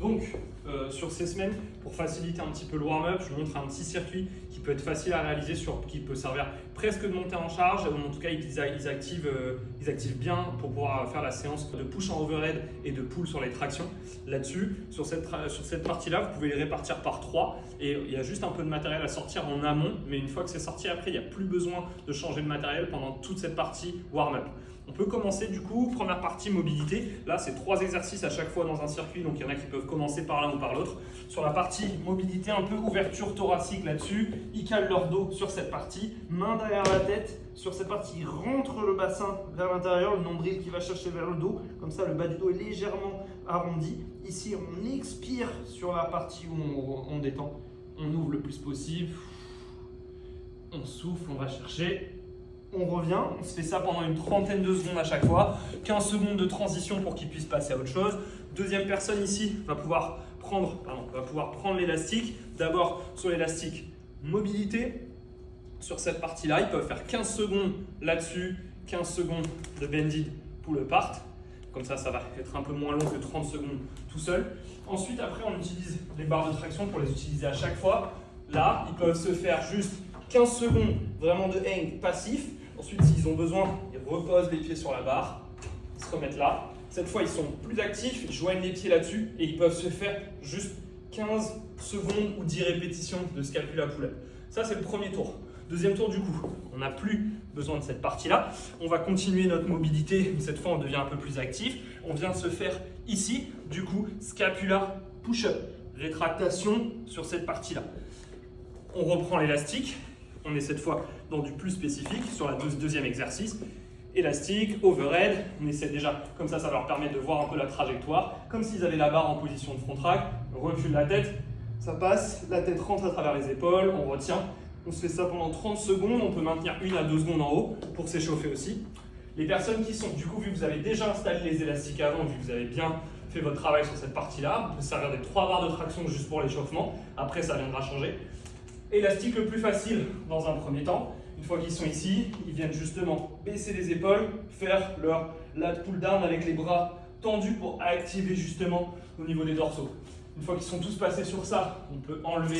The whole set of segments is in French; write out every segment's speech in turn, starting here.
Donc, sur ces semaines, pour faciliter un petit peu le warm-up, je vous montre un petit circuit qui peut être facile à réaliser, qui peut servir presque de montée en charge, ou en tout cas ils activent bien pour pouvoir faire la séance de push en overhead et de pull sur les tractions. Là-dessus, sur cette partie-là, vous pouvez les répartir par 3 et il y a juste un peu de matériel à sortir en amont, mais une fois que c'est sorti après, il n'y a plus besoin de changer de matériel pendant toute cette partie warm-up. On peut commencer du coup, première partie mobilité. Là, c'est 3 exercices à chaque fois dans un circuit, donc il y en a qui peuvent commencer par l'un ou par l'autre. Sur la partie mobilité, un peu ouverture thoracique là-dessus. Ils calent leur dos sur cette partie, main derrière la tête. Sur cette partie, ils rentrent le bassin vers l'intérieur, le nombril qui va chercher vers le dos. Comme ça, le bas du dos est légèrement arrondi. Ici, on expire sur la partie où on détend. On ouvre le plus possible. On souffle, on va chercher. On revient, on se fait ça pendant une trentaine de secondes à chaque fois, 15 secondes de transition pour qu'il puisse passer à autre chose. Deuxième personne ici va pouvoir prendre l'élastique. D'abord sur l'élastique mobilité, sur cette partie-là, ils peuvent faire 15 secondes là-dessus, 15 secondes de bended pull apart. Comme ça va être un peu moins long que 30 secondes tout seul. Ensuite, après, on utilise les barres de traction pour les utiliser à chaque fois. Là, ils peuvent se faire juste 15 secondes vraiment de hang passif. Ensuite, s'ils ont besoin, ils reposent les pieds sur la barre, ils se remettent là. Cette fois, ils sont plus actifs, ils joignent les pieds là-dessus et ils peuvent se faire juste 15 secondes ou 10 répétitions de scapula pull-up. Ça, c'est le premier tour. Deuxième tour, du coup, on n'a plus besoin de cette partie-là. On va continuer notre mobilité, mais cette fois, on devient un peu plus actif. On vient de se faire ici, du coup, scapula push-up, rétractation sur cette partie-là. On reprend l'élastique. On est cette fois dans du plus spécifique sur le deuxième exercice. Élastique, overhead, on essaie déjà, comme ça leur permet de voir un peu la trajectoire, comme s'ils avaient la barre en position de front rack. On recule la tête, ça passe, la tête rentre à travers les épaules, on retient. On se fait ça pendant 30 secondes, on peut maintenir 1 à 2 secondes en haut pour s'échauffer aussi. Les personnes qui sont, du coup, vu que vous avez déjà installé les élastiques avant, vu que vous avez bien fait votre travail sur cette partie-là, vous pouvez servir des 3 barres de traction juste pour l'échauffement, après ça viendra changer. Élastique le plus facile dans un premier temps. Une fois qu'ils sont ici, ils viennent justement baisser les épaules, faire leur lat pull down avec les bras tendus pour activer justement au niveau des dorsaux. Une fois qu'ils sont tous passés sur ça, on peut enlever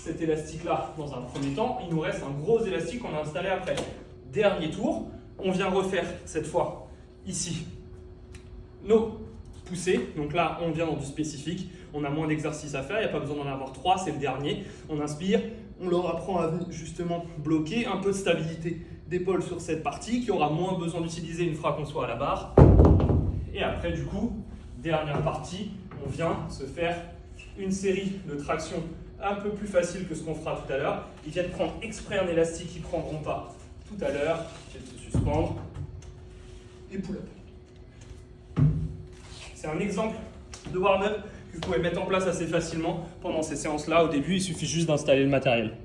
cet élastique-là dans un premier temps. Il nous reste un gros élastique qu'on a installé après. Dernier tour, on vient refaire cette fois ici nos poussées. Donc là, on vient dans du spécifique. On a moins d'exercices à faire, il n'y a pas besoin d'en avoir 3, c'est le dernier. On inspire, on leur apprend à justement bloquer un peu de stabilité d'épaule sur cette partie qui aura moins besoin d'utiliser une fois qu'on soit à la barre. Et après, du coup, dernière partie, on vient se faire une série de tractions un peu plus facile que ce qu'on fera tout à l'heure. Ils viennent prendre exprès un élastique qu'ils ne prendront pas tout à l'heure. Ils viennent se suspendre et pull-up. C'est un exemple de warm-up que vous pouvez mettre en place assez facilement pendant ces séances-là. Au début, il suffit juste d'installer le matériel.